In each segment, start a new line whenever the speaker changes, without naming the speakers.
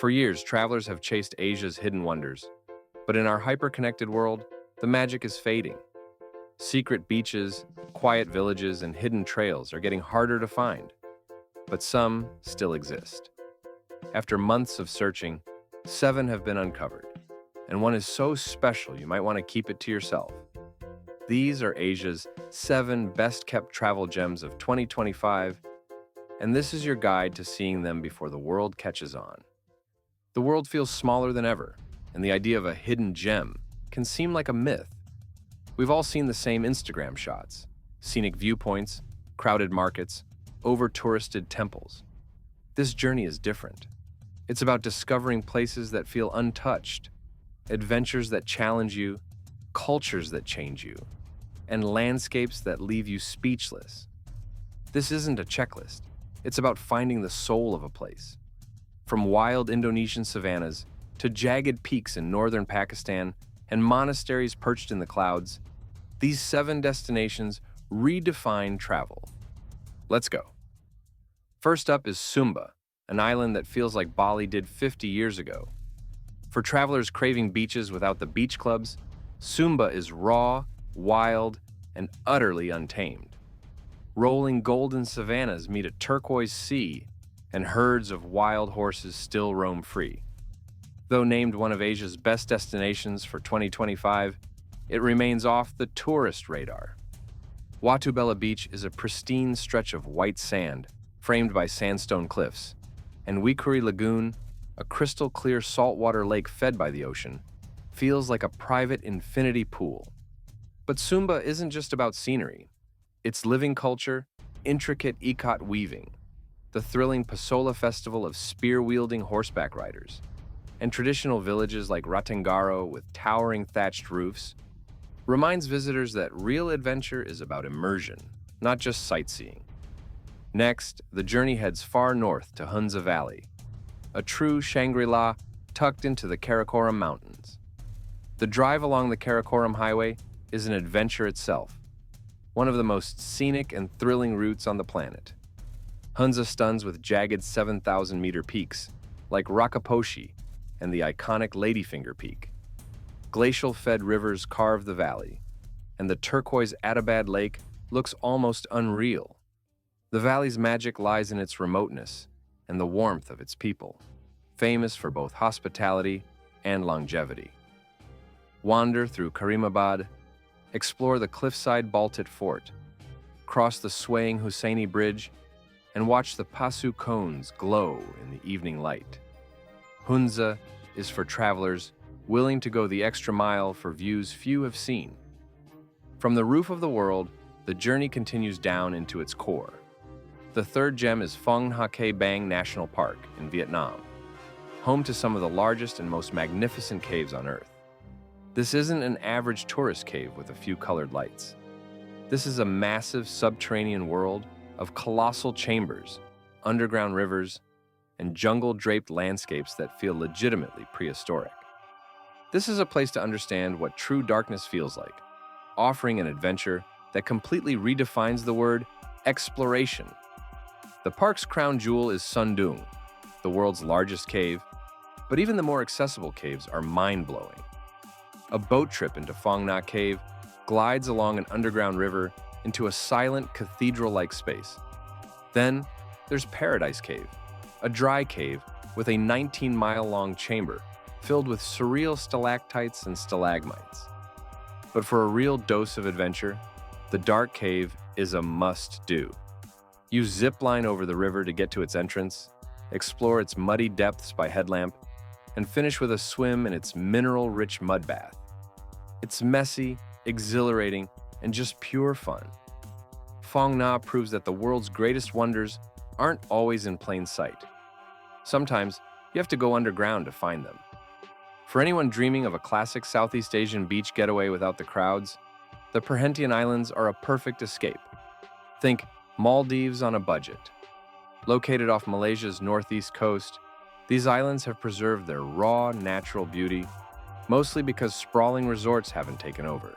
For years, travelers have chased Asia's hidden wonders. But in our hyper-connected world, the magic is fading. Secret beaches, quiet villages, and hidden trails are getting harder to find. But some still exist. After months of searching, 7 have been uncovered. And one is so special you might want to keep it to yourself. These are Asia's 7 best-kept travel gems of 2025, and this is your guide to seeing them before the world catches on. The world feels smaller than ever, and the idea of a hidden gem can seem like a myth. We've all seen the same Instagram shots: scenic viewpoints, crowded markets, over-touristed temples. This journey is different. It's about discovering places that feel untouched, adventures that challenge you, cultures that change you, and landscapes that leave you speechless. This isn't a checklist. It's about finding the soul of a place. From wild Indonesian savannas to jagged peaks in northern Pakistan and monasteries perched in the clouds, these 7 destinations redefine travel. Let's go. First up is Sumba, an island that feels like Bali did 50 years ago. For travelers craving beaches without the beach clubs, Sumba is raw, wild, and utterly untamed. Rolling golden savannas meet a turquoise sea, and herds of wild horses still roam free. Though named one of Asia's best destinations for 2025, it remains off the tourist radar. Watubella Beach is a pristine stretch of white sand, framed by sandstone cliffs, and Wikuri Lagoon, a crystal-clear saltwater lake fed by the ocean, feels like a private infinity pool. But Sumba isn't just about scenery. It's living culture, intricate ikat weaving, the thrilling Pasola festival of spear-wielding horseback riders, and traditional villages like Ratangaro with towering thatched roofs, reminds visitors that real adventure is about immersion, not just sightseeing. Next, the journey heads far north to Hunza Valley, a true Shangri-La tucked into the Karakoram Mountains. The drive along the Karakoram Highway is an adventure itself, one of the most scenic and thrilling routes on the planet. Hunza stuns with jagged 7,000-meter peaks, like Rakaposhi and the iconic Ladyfinger Peak. Glacial-fed rivers carve the valley, and the turquoise Atabad Lake looks almost unreal. The valley's magic lies in its remoteness and the warmth of its people, famous for both hospitality and longevity. Wander through Karimabad, explore the cliffside Baltit Fort, cross the swaying Hussaini Bridge, and watch the Pasu cones glow in the evening light. Hunza is for travelers willing to go the extra mile for views few have seen. From the roof of the world, the journey continues down into its core. The third gem is Phong Nha-Ke Bang National Park in Vietnam, home to some of the largest and most magnificent caves on Earth. This isn't an average tourist cave with a few colored lights. This is a massive subterranean world of colossal chambers, underground rivers, and jungle-draped landscapes that feel legitimately prehistoric. This is a place to understand what true darkness feels like, offering an adventure that completely redefines the word exploration. The park's crown jewel is Sundung, the world's largest cave, but even the more accessible caves are mind-blowing. A boat trip into Phong Nha Cave glides along an underground river into a silent cathedral-like space. Then, there's Paradise Cave, a dry cave with a 19-mile-long chamber filled with surreal stalactites and stalagmites. But for a real dose of adventure, the Dark Cave is a must-do. You zip-line over the river to get to its entrance, explore its muddy depths by headlamp, and finish with a swim in its mineral-rich mud bath. It's messy, exhilarating, and just pure fun. Phong Nha proves that the world's greatest wonders aren't always in plain sight. Sometimes, you have to go underground to find them. For anyone dreaming of a classic Southeast Asian beach getaway without the crowds, the Perhentian Islands are a perfect escape. Think Maldives on a budget. Located off Malaysia's northeast coast, these islands have preserved their raw, natural beauty, mostly because sprawling resorts haven't taken over.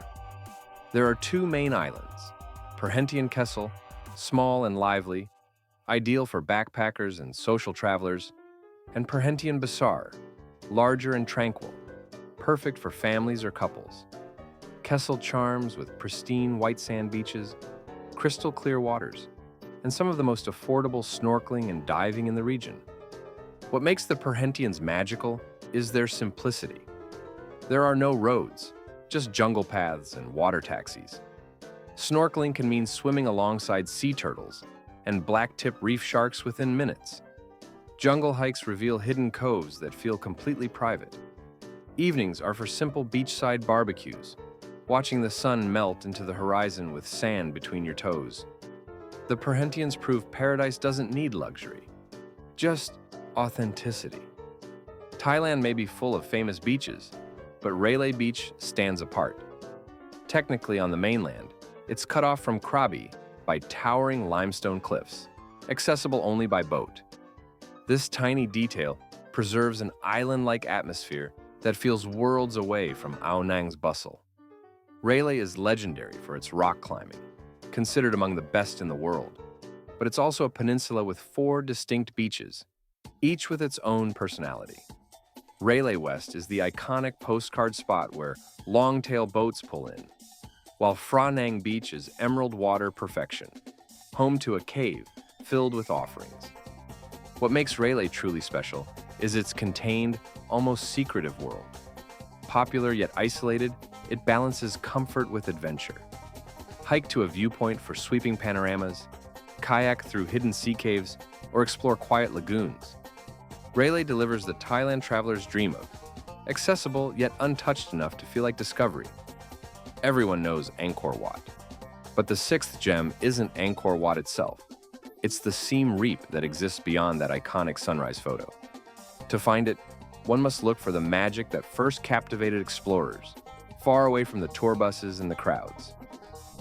There are 2 main islands, Perhentian Kessel, small and lively, ideal for backpackers and social travelers, and Perhentian Basar, larger and tranquil, perfect for families or couples. Kessel charms with pristine white sand beaches, crystal clear waters, and some of the most affordable snorkeling and diving in the region. What makes the Perhentians magical is their simplicity. There are no roads, just jungle paths and water taxis. Snorkeling can mean swimming alongside sea turtles and black-tip reef sharks within minutes. Jungle hikes reveal hidden coves that feel completely private. Evenings are for simple beachside barbecues, watching the sun melt into the horizon with sand between your toes. The Perhentians prove paradise doesn't need luxury, just authenticity. Thailand may be full of famous beaches, but Railay Beach stands apart. Technically on the mainland, it's cut off from Krabi by towering limestone cliffs, accessible only by boat. This tiny detail preserves an island-like atmosphere that feels worlds away from Ao Nang's bustle. Railay is legendary for its rock climbing, considered among the best in the world, but it's also a peninsula with 4 distinct beaches, each with its own personality. Railay West is the iconic postcard spot where long-tail boats pull in, while Phra Nang Beach is emerald water perfection, home to a cave filled with offerings. What makes Railay truly special is its contained, almost secretive world. Popular yet isolated, it balances comfort with adventure. Hike to a viewpoint for sweeping panoramas, kayak through hidden sea caves, or explore quiet lagoons. Railay delivers the Thailand traveler's dream of, accessible yet untouched enough to feel like discovery. Everyone knows Angkor Wat, but the 6th gem isn't Angkor Wat itself. It's the Siem Reap that exists beyond that iconic sunrise photo. To find it, one must look for the magic that first captivated explorers, far away from the tour buses and the crowds.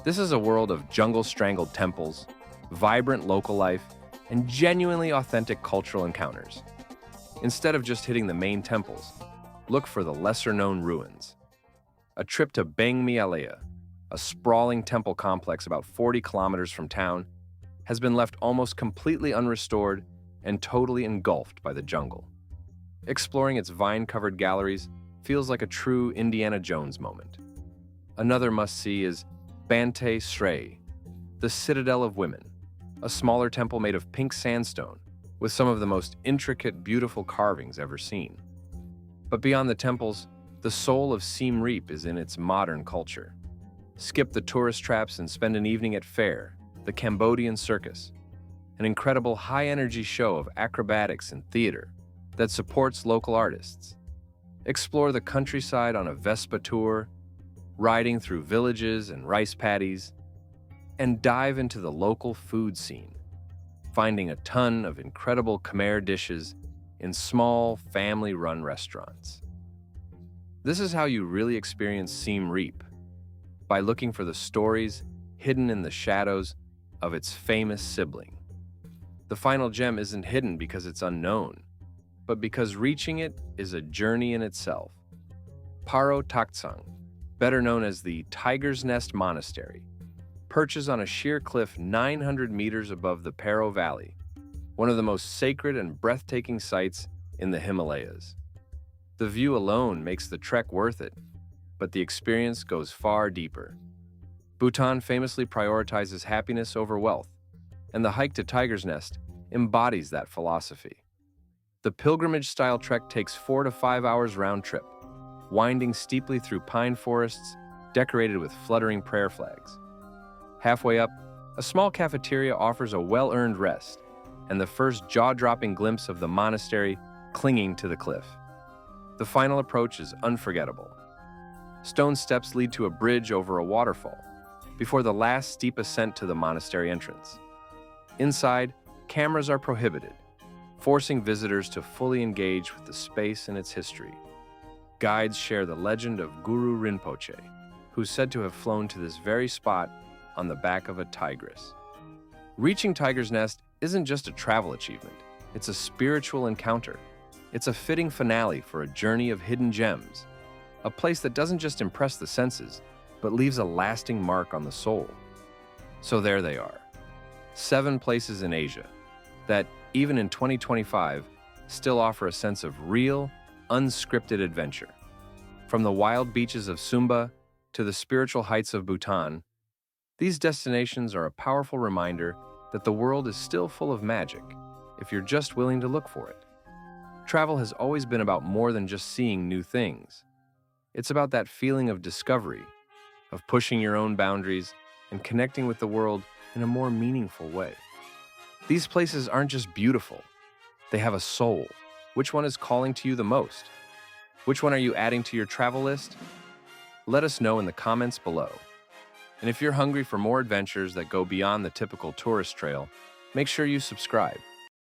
This is a world of jungle-strangled temples, vibrant local life, and genuinely authentic cultural encounters. Instead of just hitting the main temples, look for the lesser-known ruins. A trip to Bang Mi Alea, a sprawling temple complex about 40 kilometers from town, has been left almost completely unrestored and totally engulfed by the jungle. Exploring its vine-covered galleries feels like a true Indiana Jones moment. Another must-see is Bante Srey, the Citadel of Women, a smaller temple made of pink sandstone with some of the most intricate, beautiful carvings ever seen. But beyond the temples, the soul of Siem Reap is in its modern culture. Skip the tourist traps and spend an evening at Fair, the Cambodian circus, an incredible high-energy show of acrobatics and theater that supports local artists. Explore the countryside on a Vespa tour, riding through villages and rice paddies, and dive into the local food scene, finding a ton of incredible Khmer dishes in small, family-run restaurants. This is how you really experience Siem Reap, by looking for the stories hidden in the shadows of its famous sibling. The final gem isn't hidden because it's unknown, but because reaching it is a journey in itself. Paro Taktsang, better known as the Tiger's Nest Monastery, perches on a sheer cliff 900 meters above the Paro Valley, one of the most sacred and breathtaking sites in the Himalayas. The view alone makes the trek worth it, but the experience goes far deeper. Bhutan famously prioritizes happiness over wealth, and the hike to Tiger's Nest embodies that philosophy. The pilgrimage-style trek takes 4 to 5 hours round trip, winding steeply through pine forests decorated with fluttering prayer flags. Halfway up, a small cafeteria offers a well-earned rest and the first jaw-dropping glimpse of the monastery clinging to the cliff. The final approach is unforgettable. Stone steps lead to a bridge over a waterfall before the last steep ascent to the monastery entrance. Inside, cameras are prohibited, forcing visitors to fully engage with the space and its history. Guides share the legend of Guru Rinpoche, who's said to have flown to this very spot on the back of a tigress. Reaching Tiger's Nest isn't just a travel achievement, it's a spiritual encounter. It's a fitting finale for a journey of hidden gems, a place that doesn't just impress the senses, but leaves a lasting mark on the soul. So there they are, 7 places in Asia that, even in 2025, still offer a sense of real, unscripted adventure. From the wild beaches of Sumba to the spiritual heights of Bhutan, these destinations are a powerful reminder that the world is still full of magic if you're just willing to look for it. Travel has always been about more than just seeing new things. It's about that feeling of discovery, of pushing your own boundaries and connecting with the world in a more meaningful way. These places aren't just beautiful, they have a soul. Which one is calling to you the most? Which one are you adding to your travel list? Let us know in the comments below. And if you're hungry for more adventures that go beyond the typical tourist trail, make sure you subscribe.